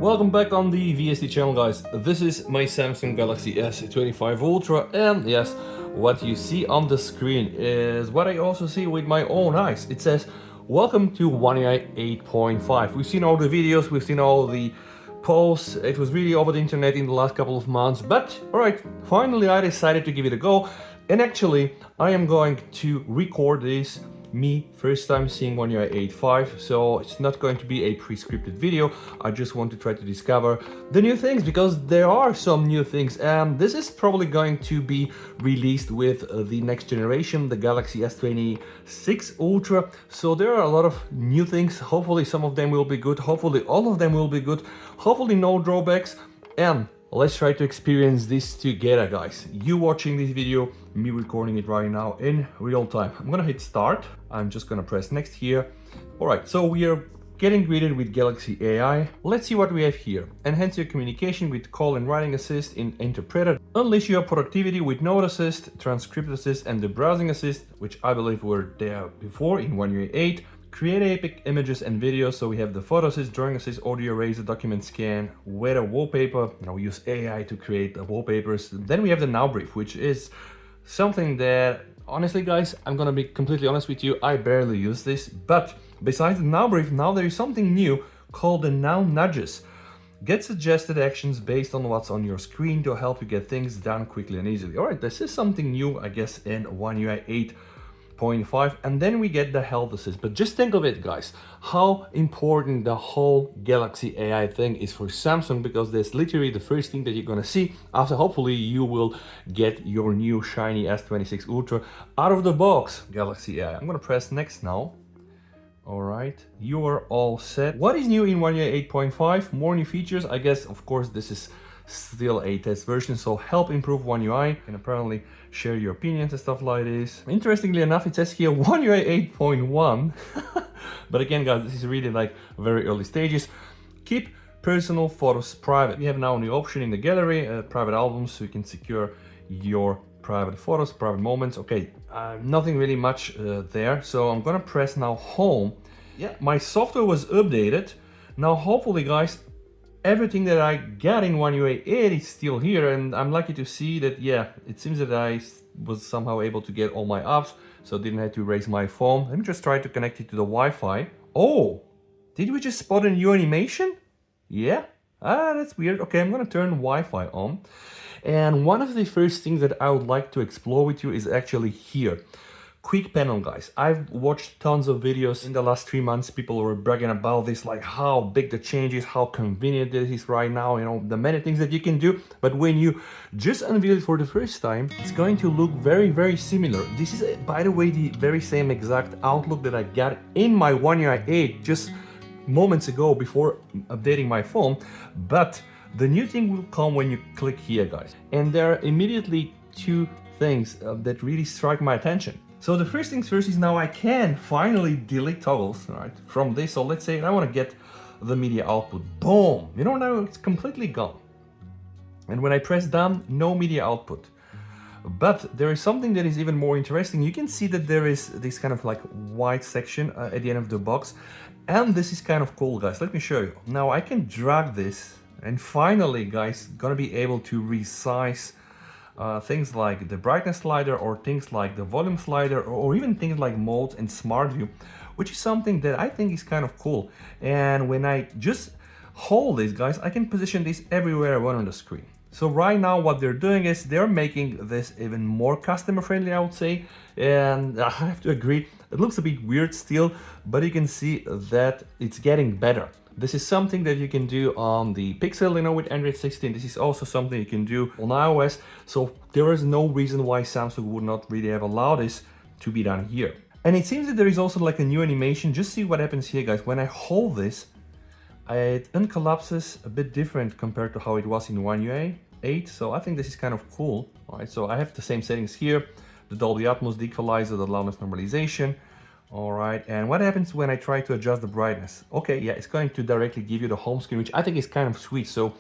Welcome back on the VST channel, guys. This is my Samsung Galaxy S25 Ultra, and yes, what you see on the screen is what I also see with my own eyes. It says, welcome to One UI 8.5. We've seen all the videos, we've seen all the posts. It was really over the internet in the last couple of months, but alright, finally I decided to give it a go. And actually, I am going to record this me first time seeing One UI 8.5, so it's not going to be a pre-scripted video. I just want to try to discover the new things, because there are some new things, and this is probably going to be released with the next generation, the Galaxy S26 Ultra. So there are a lot of new things. Hopefully some of them will be good, hopefully all of them will be good, hopefully no drawbacks, and let's try to experience this together, guys. You watching this video, me recording it right now in real time. I'm gonna hit start. I'm just gonna press next here. All right, so we are getting greeted with Galaxy AI. Let's see what we have here. Enhance your communication with call and writing assist in Interpreter. Unleash your productivity with Note Assist, Transcript Assist, and the Browsing Assist, which I believe were there before in One UI 8. Create epic images and videos. So we have the Photo Assist, Drawing Assist, Audio Eraser, Document Scan, Weather Wallpaper. Now we use AI to create the wallpapers. Then we have the Now Brief, which is something that, honestly guys, I'm gonna be completely honest with you, I barely use this. But besides the Now Brief, now there is something new called the Now Nudges. Get suggested actions based on what's on your screen to help you get things done quickly and easily. All right, this is something new, I guess, in One UI 8.5, and then we get the Health Assist. But just think of it, guys, how important the whole Galaxy AI thing is for Samsung, because that's literally the first thing that you're gonna see after hopefully you will get your new shiny S26 Ultra out of the box. Galaxy AI. I'm gonna press next now. All right, you are all set. What is new in One UI 8.5? More new features, I guess. Of course, this is still a test version, so help improve One UI, and apparently share your opinions and stuff like this. Interestingly enough, it says here One UI 8.1 but again, guys, this is really like very early stages. Keep personal photos private. We have now a new option in the gallery, private albums, so you can secure your private photos, private moments. Okay, nothing really much there, so I'm gonna press now home. Yeah, my software was updated. Now hopefully, guys, everything that I got in One UI 8 is still here, and I'm lucky to see that, yeah, it seems that I was somehow able to get all my apps, so I didn't have to erase my phone. Let me just try to connect it to the Wi-Fi. Oh, did we just spot a new animation? Yeah, that's weird. Okay, I'm gonna turn Wi-Fi on. And one of the first things that I would like to explore with you is actually here. Quick panel, guys. I've watched tons of videos in the last 3 months. People were bragging about this, like how big the change is, how convenient it is right now, you know, the many things that you can do. But when you just unveil it for the first time, it's going to look very, very similar. This is, by the way, the very same exact outlook that I got in my One UI 8 just moments ago before updating my phone. But the new thing will come when you click here, guys. And there are immediately two things that really strike my attention. So the first things first is now I can finally delete toggles, right, from this. So let's say I want to get the media output. Boom! You know, now it's completely gone. And when I press done, no media output. But there is something that is even more interesting. You can see that there is this kind of like white section at the end of the box. And this is kind of cool, guys. Let me show you. Now I can drag this, and finally, guys, gonna be able to resize things like the brightness slider, or things like the volume slider, or even things like modes and smart view, which is something that I think is kind of cool. And when I just hold this, guys, I can position this everywhere I want on the screen. So right now what they're doing is they're making this even more customer friendly, I would say. And I have to agree, it looks a bit weird still, but you can see that it's getting better. This is something that you can do on the Pixel, you know, with Android 16. This is also something you can do on iOS. So there is no reason why Samsung would not really have allowed this to be done here. And it seems that there is also like a new animation. Just see what happens here, guys. When I hold this, it uncollapses a bit different compared to how it was in One UI 8. So I think this is kind of cool. All right, so I have the same settings here. The Dolby Atmos, the equalizer, the loudness normalization. All right, and what happens when I try to adjust the brightness? Okay, yeah, it's going to directly give you the home screen, which I think is kind of sweet. So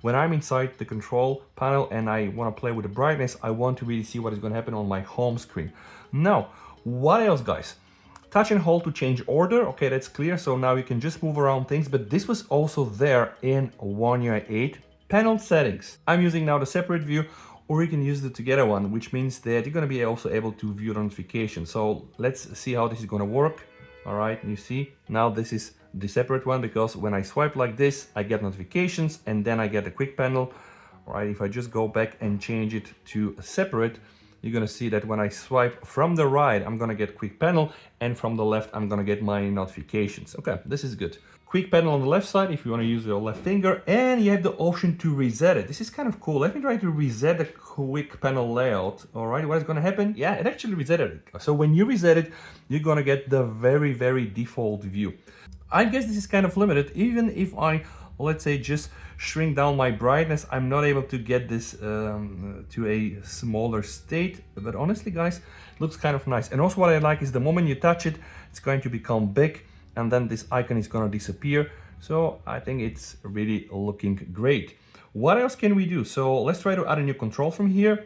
when I'm inside the control panel and I want to play with the brightness, I want to really see what is going to happen on my home screen. Now, what else, guys? touch and hold to change order. Okay, that's clear. So now you can just move around things, but this was also there in One UI 8 panel settings. I'm using now the separate view, or you can use the together one, which means that you're going to be also able to view the notifications. So let's see how this is going to work. All right, you see now this is the separate one, because when I swipe like this, I get notifications and then I get the quick panel. All right, if I just go back and change it to separate, you're gonna see that when I swipe from the right, I'm gonna get quick panel, and from the left, I'm gonna get my notifications. Okay, this is good. Quick panel on the left side if you want to use your left finger, and you have the option to reset it. This is kind of cool. Let me try to reset the quick panel layout. All right, what is going to happen? Yeah, it actually resetted it. So when you reset it, you're going to get the very default view. I guess this is kind of limited. Even if I, let's say, just shrink down my brightness, I'm not able to get this to a smaller state. But honestly, guys, it looks kind of nice. And also what I like is the moment you touch it, it's going to become big, and then this icon is going to disappear. So I think it's really looking great. What else can we do? So let's try to add a new control from here.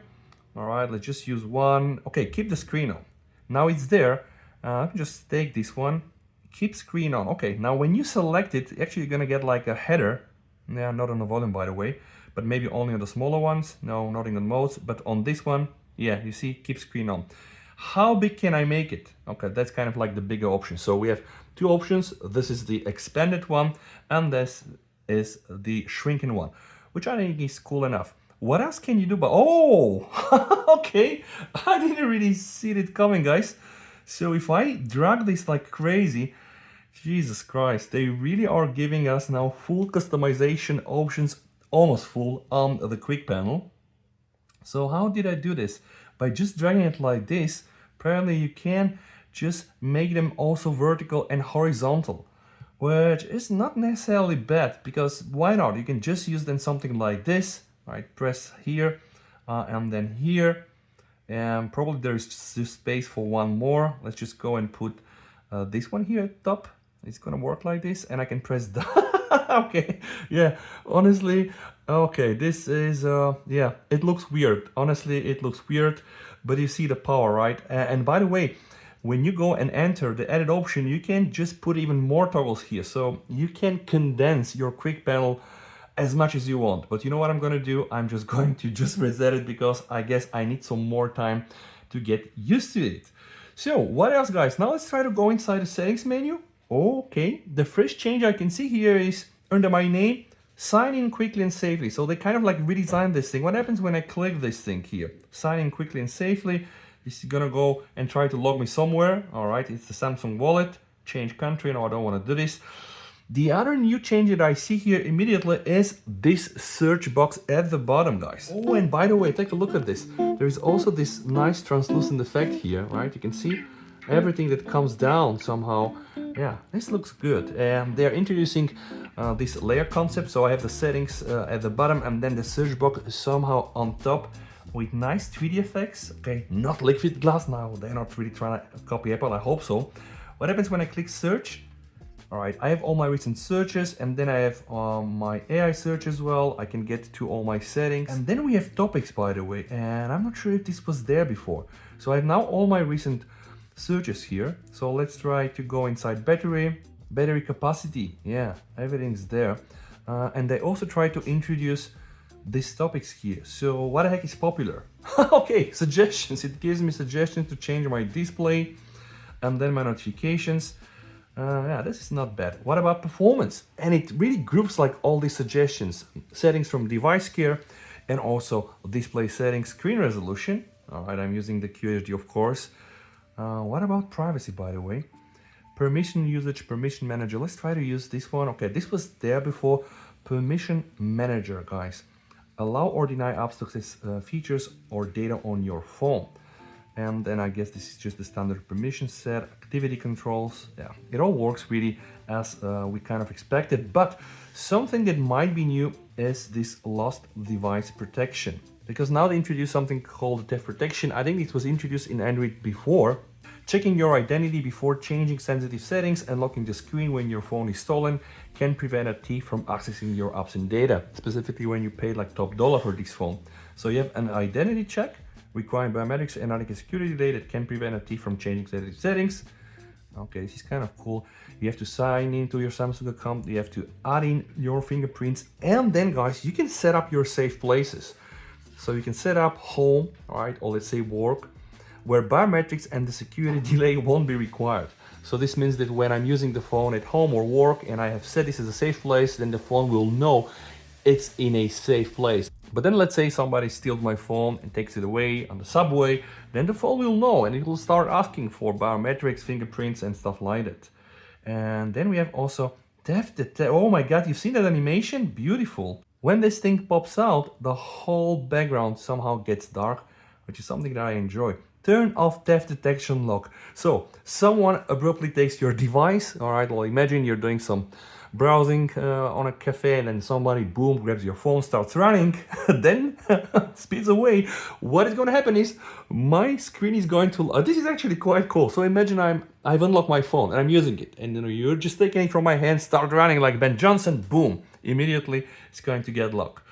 All right, let's just use one. Okay, keep the screen on. Now it's there. Let me just take this one. Keep screen on. Okay, now when you select it, actually you're going to get like a header. Yeah, not on the volume, by the way, but maybe only on the smaller ones. No, not in the most, but on this one, yeah, you see, keep screen on. How big can I make it? Okay, that's kind of like the bigger option. So we have two options. This is the expanded one, and this is the shrinking one, which I think is cool enough. What else can you do? But oh, okay, I didn't really see it coming, guys. So if I drag this like crazy, Jesus Christ, they really are giving us now full customization options, almost full on the quick panel. So how did I do this? By just dragging it like this, apparently you can just make them also vertical and horizontal, which is not necessarily bad, because why not? You can just use then something like this, right? Press here and then here, and probably there's just space for one more. Let's just go and put this one here at top. It's gonna work like this, and I can press the okay, yeah, honestly, okay, this is yeah, it looks weird. Honestly, it looks weird, but you see the power, right? And by the way, when you go and enter the edit option, you can just put even more toggles here, so you can condense your quick panel as much as you want. But you know what I'm gonna do? I'm just going to just reset it, because I guess I need some more time to get used to it. So what else, guys? Now let's try to go inside the settings menu. Okay, the first change I can see here is under my name, sign in quickly and safely. So they kind of like redesigned this thing. What happens when I click this thing here? Sign in quickly and safely. It's gonna go and try to log me somewhere. All right, it's the Samsung wallet. Change country. No, I don't want to do this. The other new change that I see here immediately is this search box at the bottom, guys. Oh, and by the way, take a look at this. There's also this nice translucent effect here, right? You can see everything that comes down somehow. Yeah, this looks good. They're introducing this layer concept. So I have the settings at the bottom, and then the search box is somehow on top with nice 3D effects. Okay, not liquid glass now. They're not really trying to copy Apple. I hope so. What happens when I click search? All right, I have all my recent searches, and then I have my AI search as well. I can get to all my settings. And then we have topics, by the way, and I'm not sure if this was there before. So I have now all my recent searches here. So let's try to go inside battery capacity. Yeah, everything's there. And they also try to introduce these topics here. So what the heck is popular? Okay, suggestions. It gives me suggestions to change my display, and then my notifications. Yeah, this is not bad. What about performance? And it really groups like all these suggestions. Settings from device care, and also display settings, screen resolution. All right, I'm using the QHD, of course. What about privacy, by the way? Permission usage, permission manager. Let's try to use this one. Okay, this was there before. Permission manager, guys. Allow or deny apps to access features or data on your phone. And then I guess this is just the standard permission set, activity controls. Yeah, it all works really as we kind of expected. But something that might be new is this lost device protection. Because now they introduced something called theft protection. I think it was introduced in Android before. Checking your identity before changing sensitive settings and locking the screen when your phone is stolen can prevent a thief from accessing your apps and data, specifically when you pay like top dollar for this phone. So you have an identity check requiring biometrics and other security data that can prevent a thief from changing sensitive settings. Okay, this is kind of cool. You have to sign into your Samsung account, you have to add in your fingerprints, and then guys, you can set up your safe places. So you can set up home, all right, or let's say work, where biometrics and the security delay won't be required. So this means that when I'm using the phone at home or work and I have set this as a safe place, then the phone will know it's in a safe place. But then let's say somebody steals my phone and takes it away on the subway, then the phone will know and it will start asking for biometrics, fingerprints and stuff like that. And then we have also theft detect. Oh my god, you've seen that animation? Beautiful. When this thing pops out, the whole background somehow gets dark, which is something that I enjoy. Turn off theft detection lock. So someone abruptly takes your device. All right, well, imagine you're doing some browsing on a cafe and then somebody, boom, grabs your phone, starts running, then speeds away. What is going to happen is my screen is going to, this is actually quite cool. So imagine I've unlocked my phone and I'm using it, and you're just taking it from my hand, start running like Ben Johnson, boom, immediately it's going to get locked.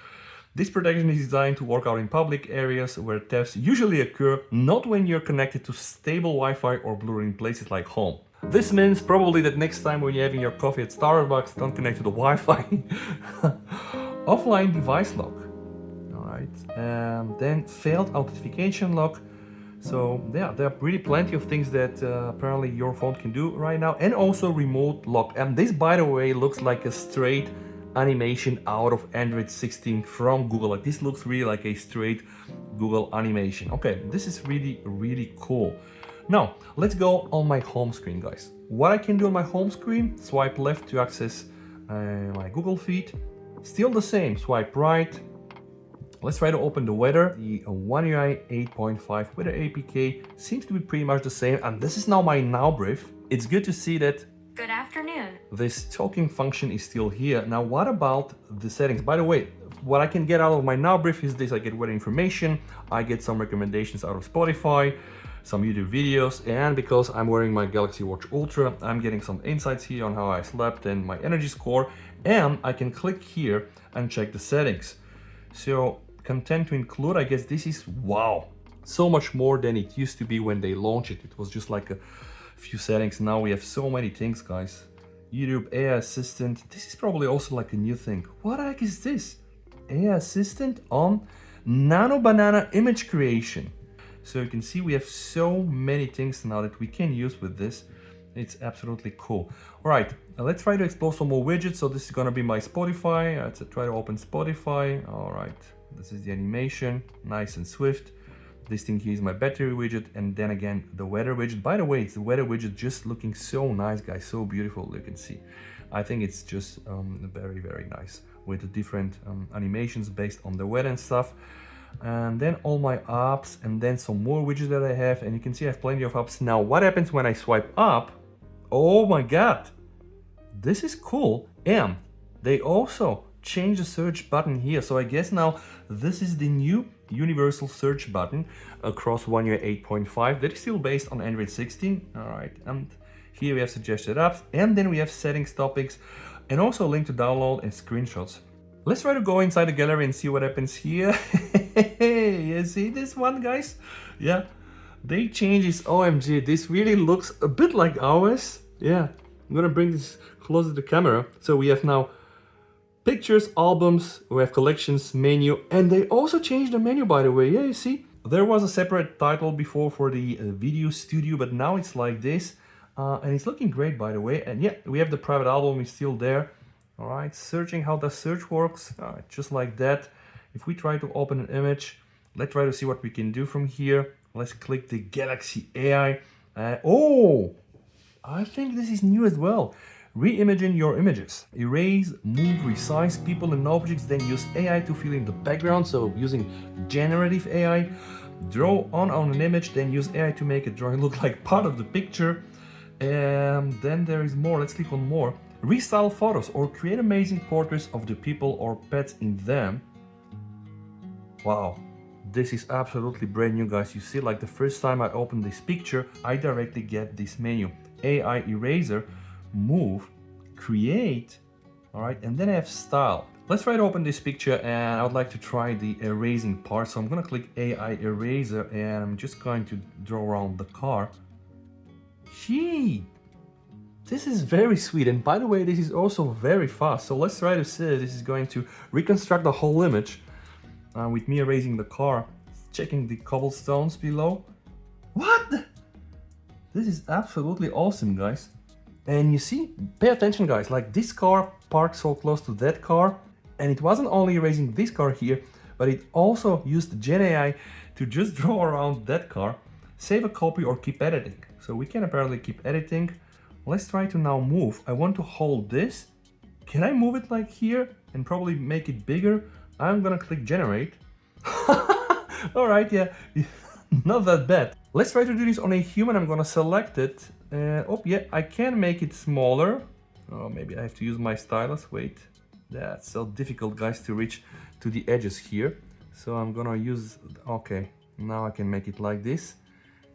This protection is designed to work out in public areas where thefts usually occur, not when you're connected to stable Wi-Fi or Bluetooth in places like home. This means probably that next time when you're having your coffee at Starbucks, don't connect to the Wi-Fi. Offline device lock. Alright, and then failed authentication lock. So yeah, there are really plenty of things that apparently your phone can do right now, and also remote lock. And this, by the way, looks like a straight animation out of Android 16 from Google. Like, this looks really like a straight Google animation. Okay, this is really cool. Now let's go on my home screen, guys. What I can do on my home screen: swipe left to access my Google feed. Still the same, swipe right. Let's try to open the weather. The One UI 8.5 weather APK seems to be pretty much the same, and this is now my now brief. It's good to see that good afternoon. This talking function is still here. Now, what about the settings? By the way, what I can get out of my now brief is this: I get weather information, I get some recommendations out of Spotify, some YouTube videos, and because I'm wearing my Galaxy Watch Ultra, I'm getting some insights here on how I slept and my energy score, and I can click here and check the settings. So, content to include, I guess this is, wow, so much more than it used to be when they launched it. It was just like a few settings. Now we have so many things, guys. YouTube AI Assistant, this is probably also like a new thing. What the heck is this? AI Assistant on Nano Banana image creation. So you can see we have so many things now that we can use with this. It's absolutely cool. All right, let's try to explore some more widgets. So this is gonna be my Spotify. Let's try to open Spotify. All right, this is the animation, nice and swift. This thing here is my battery widget, and then again the weather widget. By the way, it's the weather widget just looking so nice, guys, so beautiful. You can see, I think it's just very nice with the different animations based on the weather and stuff. And then all my apps, and then some more widgets that I have, and you can see I have plenty of apps. Now what happens when I swipe up? Oh my god, this is cool. And they also change the search button here. So I guess now this is the new universal search button across One UI 8.5 that is still based on Android 16. All right, and here we have suggested apps, and then we have settings, topics, and also a link to download and screenshots. Let's try to go inside the gallery and see what happens here. You see this one, guys? Yeah, they changed this. OMG, this really looks a bit like ours. Yeah, I'm gonna bring this closer to the camera. So we have now pictures, albums, we have collections, menu, and they also changed the menu, by the way. Yeah, you see? There was a separate title before for the video studio, but now it's like this. And it's looking great, by the way. And yeah, we have the private album is still there. All right, searching, how does search works? Just like that. If we try to open an image, let's try to see what we can do from here. Let's click the Galaxy AI. Oh, I think this is new as well. Re-imaging your images. Erase, move, resize people and objects, then use AI to fill in the background. So using generative AI. Draw on an image, then use AI to make a drawing look like part of the picture. And then there is more. Let's click on more. Restyle photos or create amazing portraits of the people or pets in them. Wow, this is absolutely brand new, guys. You see, like the first time I open this picture, I directly get this menu. AI eraser, move, create, all right, and then I have style. Let's try to open this picture, and I would like to try the erasing part. So I'm gonna click AI eraser, and I'm just going to draw around the car. Gee, This is very sweet, and by the way, this is also very fast. So let's try to see if this is going to reconstruct the whole image with me erasing the car, checking the cobblestones below. What? This is absolutely awesome, guys. And you see, pay attention, guys, like this car parked so close to that car, and it wasn't only erasing this car here, but it also used Gen AI to just draw around that car, save a copy or keep editing. So we can apparently keep editing. Let's try to now move. I want to hold this. Can I move it like here and probably make it bigger? I'm gonna click generate. All right, yeah, not that bad. Let's try to do this on a human. I'm gonna select it. Oh yeah, I can make it smaller. Oh, maybe I have to use my stylus. Wait, that's so difficult, guys, to reach to the edges here. So I'm gonna use, okay, now I can make it like this.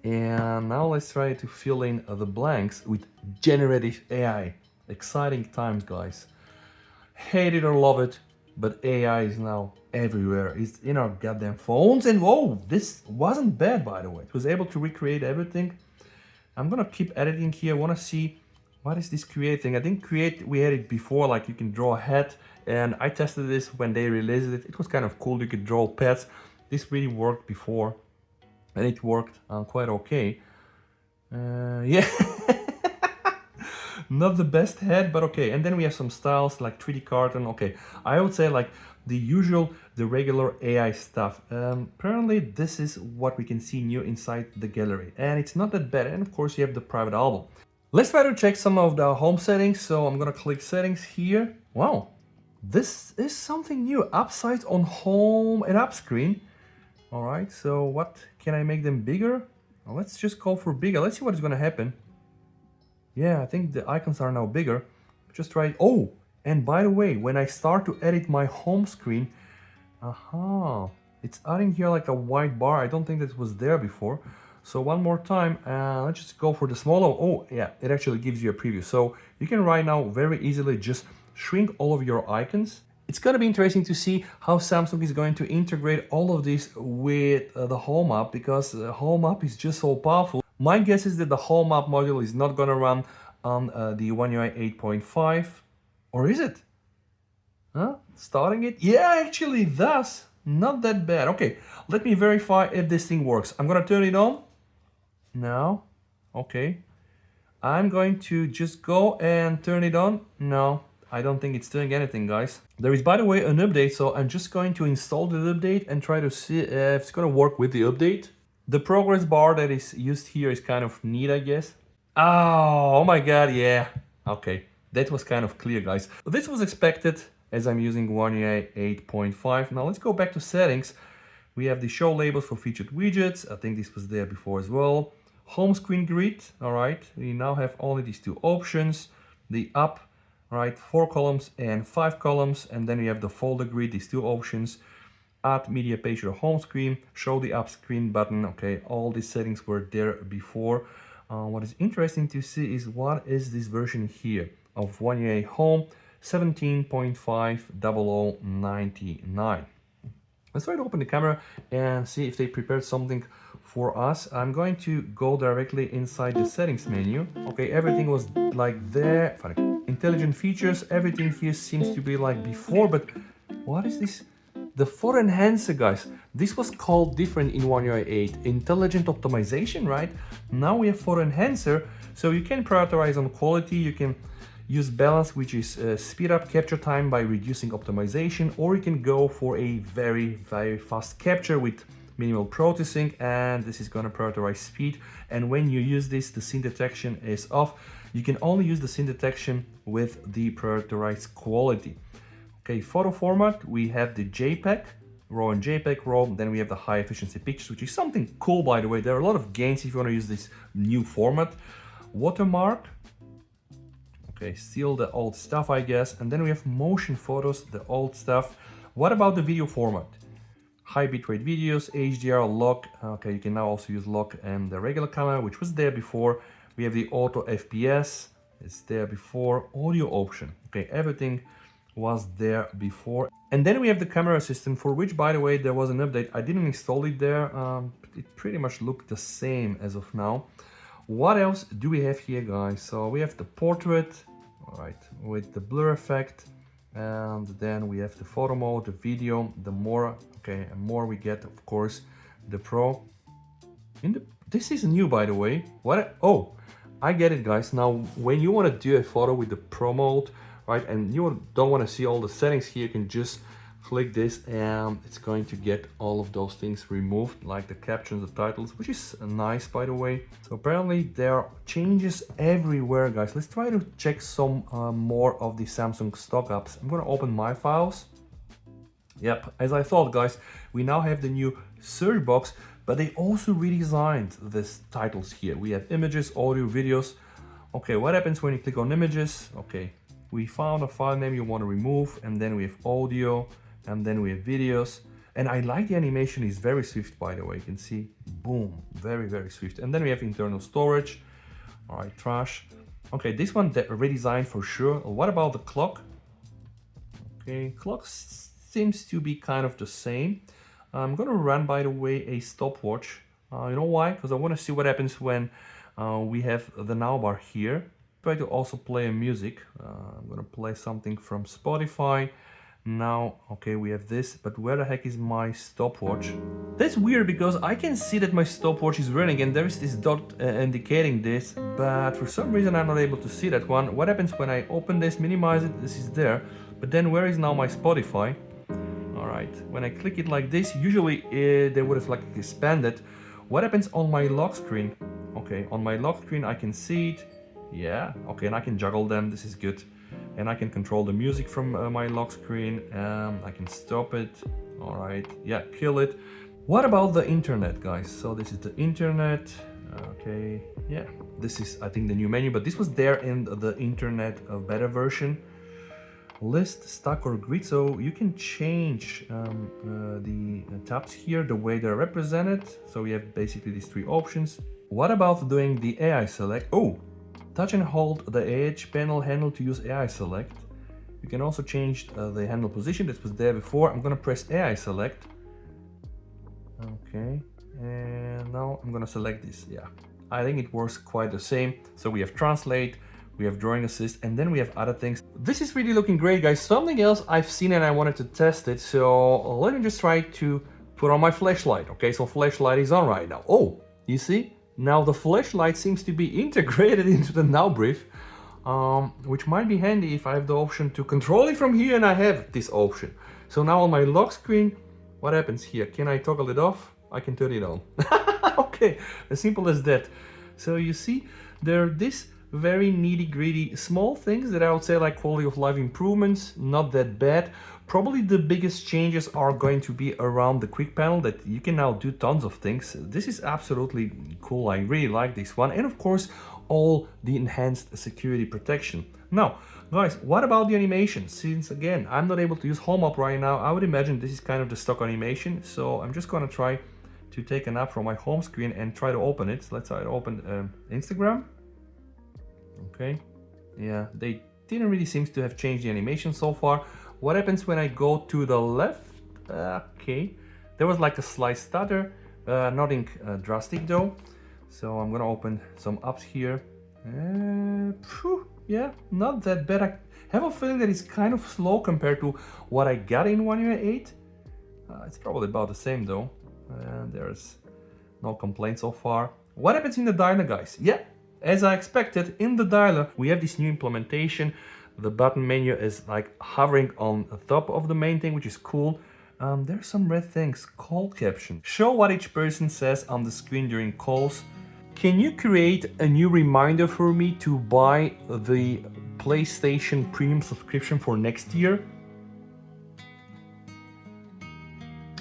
And now let's try to fill in the blanks with generative AI. Exciting times, guys. Hate it or love it, but AI is now everywhere. It's in our goddamn phones. And whoa, this wasn't bad, by the way. It was able to recreate everything. I'm gonna keep editing here. I wanna see what is this creating. I think create, we had it before, like you can draw a head, and I tested this when they released it. It was kind of cool. You could draw pets. This really worked before, and it worked quite okay. Yeah. Not the best head, but okay. And then we have some styles like 3D carton. Okay, I would say like the usual, the regular AI stuff. Apparently this is what we can see new inside the gallery, and it's not that bad. And of course you have the private album. Let's try to check some of the home settings. So I'm gonna click settings here. Wow, this is something new. Upsides on home and up screen. All right, so what can I make them bigger? Well, let's just go for bigger. Let's see what is gonna happen. Yeah, I think the icons are now bigger. Just try. Oh, and by the way, when I start to edit my home screen, it's adding here like a white bar. I don't think that was there before. So one more time, let's just go for the smaller. Oh yeah, it actually gives you a preview. So you can right now very easily just shrink all of your icons. It's gonna be interesting to see how Samsung is going to integrate all of this with the Home app, because the Home app is just so powerful. My guess is that the Home app module is not gonna run on the One UI 8.5, or is it? Huh? Starting it? Yeah, actually it does. Not that bad. Okay, let me verify if this thing works. I'm gonna turn it on. Now, okay. I'm going to just go and turn it on. No, I don't think it's doing anything, guys. There is, by the way, an update, so I'm just going to install the update and try to see if it's gonna work with the update. The progress bar that is used here is kind of neat, I guess. Oh my god, yeah. Okay, that was kind of clear, guys. This was expected as I'm using One UI 8.5. Now let's go back to settings. We have the show labels for featured widgets. I think this was there before as well. Home screen grid, all right. We now have only these two options. The up, right, 4 columns and 5 columns. And then we have the folder grid, these two options. Add media page to the home screen, show the up screen button. Okay, all these settings were there before. What is interesting to see is what is this version here of One UI Home 17.50099. Let's try to open the camera and see if they prepared something for us. I'm going to go directly inside the settings menu. Okay, everything was like there. Intelligent features, everything here seems to be like before, but what is this? The photo enhancer, guys. This was called different in One UI 8. Intelligent optimization, right? Now we have photo enhancer, so you can prioritize on quality. You can use balance, which is speed up capture time by reducing optimization, or you can go for a very, very fast capture with minimal processing, and this is gonna prioritize speed. And when you use this, the scene detection is off. You can only use the scene detection with the prioritized quality. Okay, photo format, we have the JPEG, RAW and JPEG RAW, then we have the high efficiency pictures, which is something cool, by the way. There are a lot of gains if you want to use this new format. Watermark, okay, still the old stuff, I guess. And then we have motion photos, the old stuff. What about the video format? High bitrate videos, HDR, lock. Okay, you can now also use lock and the regular camera, which was there before. We have the auto FPS, it's there before. Audio option, okay, everything was there before. And then we have the camera assistant, for which, by the way, there was an update. I didn't install it there. It pretty much looked the same as of now. What else do we have here, guys? So we have the portrait, all right, with the blur effect, and then we have the photo mode, the video, the more, okay, and more we get, of course, the pro. This is new, by the way. Oh, I get it, guys. Now, when you want to do a photo with the pro mode, right, and you don't want to see all the settings here, you can just click this and it's going to get all of those things removed, like the captions, the titles, which is nice, by the way. So apparently there are changes everywhere, guys. Let's try to check some more of the Samsung stock apps. I'm gonna open my files. Yep, as I thought, guys, we now have the new search box, but they also redesigned these titles here. We have images, audio, videos. Okay, what happens when you click on images? Okay, we found a file name you want to remove, and then we have audio, and then we have videos. And I like the animation, is very swift, by the way. You can see, boom, very, very swift. And then we have internal storage. All right, trash. Okay, this one redesigned for sure. What about the clock? Okay, clock seems to be kind of the same. I'm gonna run, by the way, a stopwatch. You know why? Because I want to see what happens when we have the now bar here. Try to also play music. I'm gonna play something from Spotify. Now, okay, we have this, but where the heck is my stopwatch? That's weird because I can see that my stopwatch is running and there is this dot indicating this, but for some reason I'm not able to see that one. What happens when I open this, minimize it, this is there, but then where is now my Spotify? All right, when I click it like this, usually they would have like expanded. What happens on my lock screen? Okay, on my lock screen I can see it. Yeah, okay, and I can juggle them, this is good. And I can control the music from my lock screen. I can stop it. All right, yeah, kill it. What about the internet, guys? So this is the internet. Okay, yeah, this is, I think, the new menu, but this was there in the internet beta version. List, stack, or grid, so you can change the tabs here, the way they're represented. So we have basically these three options. What about doing the AI select? Oh, touch and hold the edge panel handle to use AI select. You can also change the handle position that was there before. I'm gonna press AI select. Okay, and now I'm gonna select this. Yeah, I think it works quite the same. So we have translate, we have drawing assist, and then we have other things. This is really looking great, guys. Something else I've seen and I wanted to test it. So let me just try to put on my flashlight. Okay, so flashlight is on right now. Oh, you see? Now the flashlight seems to be integrated into the now brief, which might be handy if I have the option to control it from here, and I have this option. So now on my lock screen, what happens here? Can I toggle it off? I can turn it on. Okay, as simple as that. So you see, there are these very nitty-gritty small things that I would say like quality of life improvements, not that bad. Probably the biggest changes are going to be around the quick panel, that you can now do tons of things. This is absolutely cool. I really like this one. And of course, all the enhanced security protection. Now, guys, what about the animation? Since again, I'm not able to use home up right now, I would imagine this is kind of the stock animation. So I'm just gonna try to take an app from my home screen and try to open it. So let's try to open Instagram. Okay, yeah, they didn't really seem to have changed the animation so far. What happens when I go to the left? Okay, there was like a slight stutter, nothing drastic though. So I'm gonna open some apps here. Yeah, not that bad. I have a feeling that it's kind of slow compared to what I got in One UI 8. It's probably about the same though. There's no complaints so far. What happens in the dialer, guys? Yeah, as I expected, in the dialer we have this new implementation. The button menu is like hovering on the top of the main thing, which is cool. There's some red things. Call caption. Show what each person says on the screen during calls. Can you create a new reminder for me to buy the PlayStation Premium subscription for next year?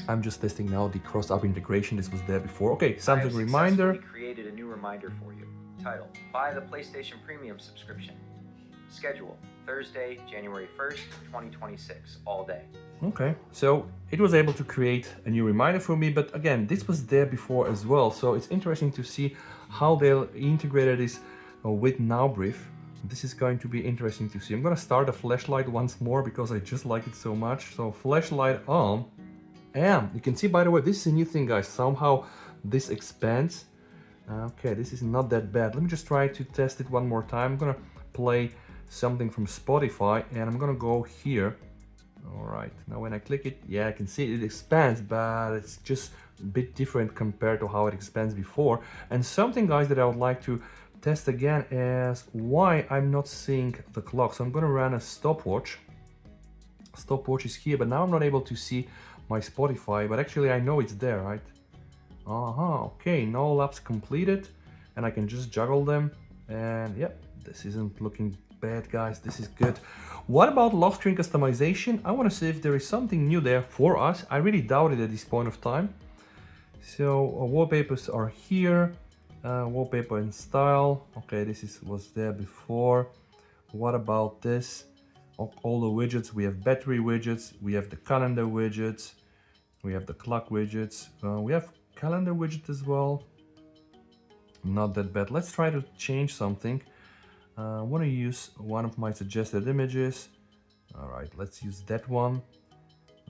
I'm just testing now the cross-app integration. This was there before. Okay, Samsung reminder. Created a new reminder for you. Title: Buy the PlayStation Premium subscription. Schedule: Thursday, January 1st, 2026, all day. Okay, so it was able to create a new reminder for me, but again, this was there before as well. So it's interesting to see how they'll integrate this with NowBrief. This is going to be interesting to see. I'm gonna start the flashlight once more because I just like it so much. So flashlight on, and you can see, by the way, this is a new thing, guys. Somehow this expands. Okay, this is not that bad. Let me just try to test it one more time. I'm gonna play something from Spotify and I'm gonna go here. All right, now when I click it, yeah, I can see it expands, but it's just a bit different compared to how it expands before. And something, guys, that I would like to test again is why I'm not seeing the clock. So I'm gonna run a stopwatch. Stopwatch is here, but now I'm not able to see my Spotify, but actually I know it's there, right? Okay, no laps completed, and I can just juggle them, and yep, this isn't looking bad, guys. This is good. What about lock screen customization? I want to see if there is something new there for us. I really doubt it at this point of time. So wallpapers are here, wallpaper in style. Okay, was there before. What about this? All the widgets. We have battery widgets, we have the calendar widgets, we have the clock widgets, we have calendar widget as well. Not that bad. Let's try to change something. I want to use one of my suggested images. All right, let's use that one.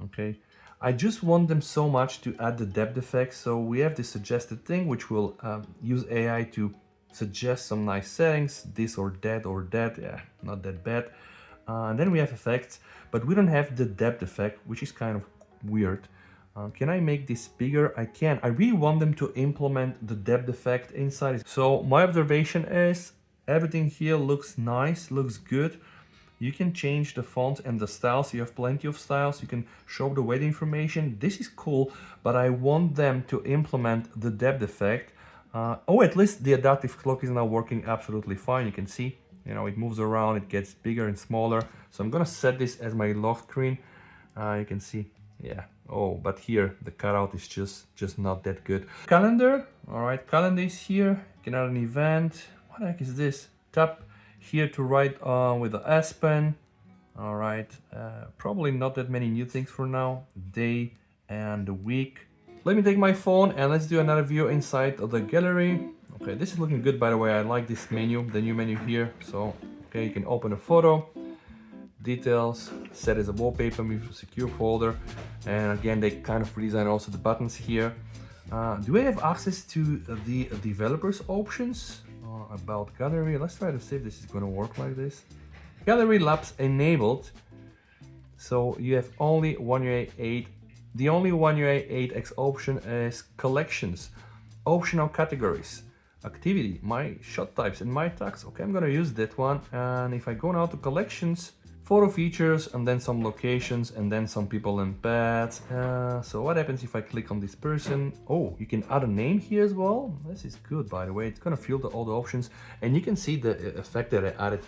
Okay, I just want them so much to add the depth effect. So we have this suggested thing which will use AI to suggest some nice settings, this or that or that. Yeah, not that bad. And then we have effects, but we don't have the depth effect, which is kind of weird. Can I make this bigger? I can. I really want them to implement the depth effect inside. So my observation is everything here looks nice, looks good. You can change the font and the styles. You have plenty of styles. You can show the weight information. This is cool, but I want them to implement the depth effect. At least the adaptive clock is now working absolutely fine. You can see, you know, it moves around, it gets bigger and smaller. So I'm gonna set this as my lock screen. You can see, yeah. Oh, but here the cutout is just not that good. Calendar, all right, calendar is here. You can add an event. What the heck is this? Tap here to write with the S Pen. All right, probably not that many new things for now. Day and the week. Let me take my phone and let's do another view inside of the gallery. Okay, this is looking good, by the way. I like this menu, the new menu here. So, okay, you can open a photo, details, set as a wallpaper, move to a secure folder. And again, they kind of redesign also the buttons here. Do I have access to the developers options? About gallery, let's try to see if this is going to work like this. Gallery labs enabled. So you have only One UI 8. The only One UI 8X option is collections, optional categories, activity, my shot types and my tags. Okay, I'm gonna use that one. And if I go now to collections, photo features, and then some locations, and then some people and pets. So what happens if I click on this person? Oh, you can add a name here as well. This is good, by the way. It's gonna filter all the options, and you can see the effect that I added.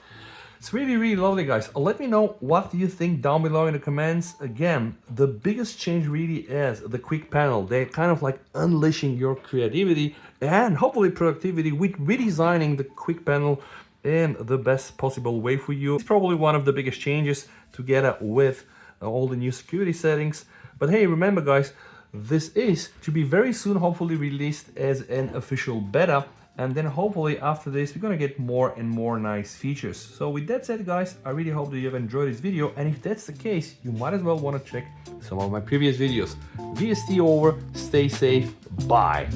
It's really, really lovely, guys. Let me know what do you think down below in the comments. Again, the biggest change really is the quick panel. They're kind of like unleashing your creativity and hopefully productivity with redesigning the quick panel in the best possible way for you. It's probably one of the biggest changes together with all the new security settings. But hey, remember, guys, this is to be very soon hopefully released as an official beta. And then hopefully after this, we're gonna get more and more nice features. So with that said, guys, I really hope that you have enjoyed this video. And if that's the case, you might as well wanna check some of my previous videos. VST over, stay safe, bye.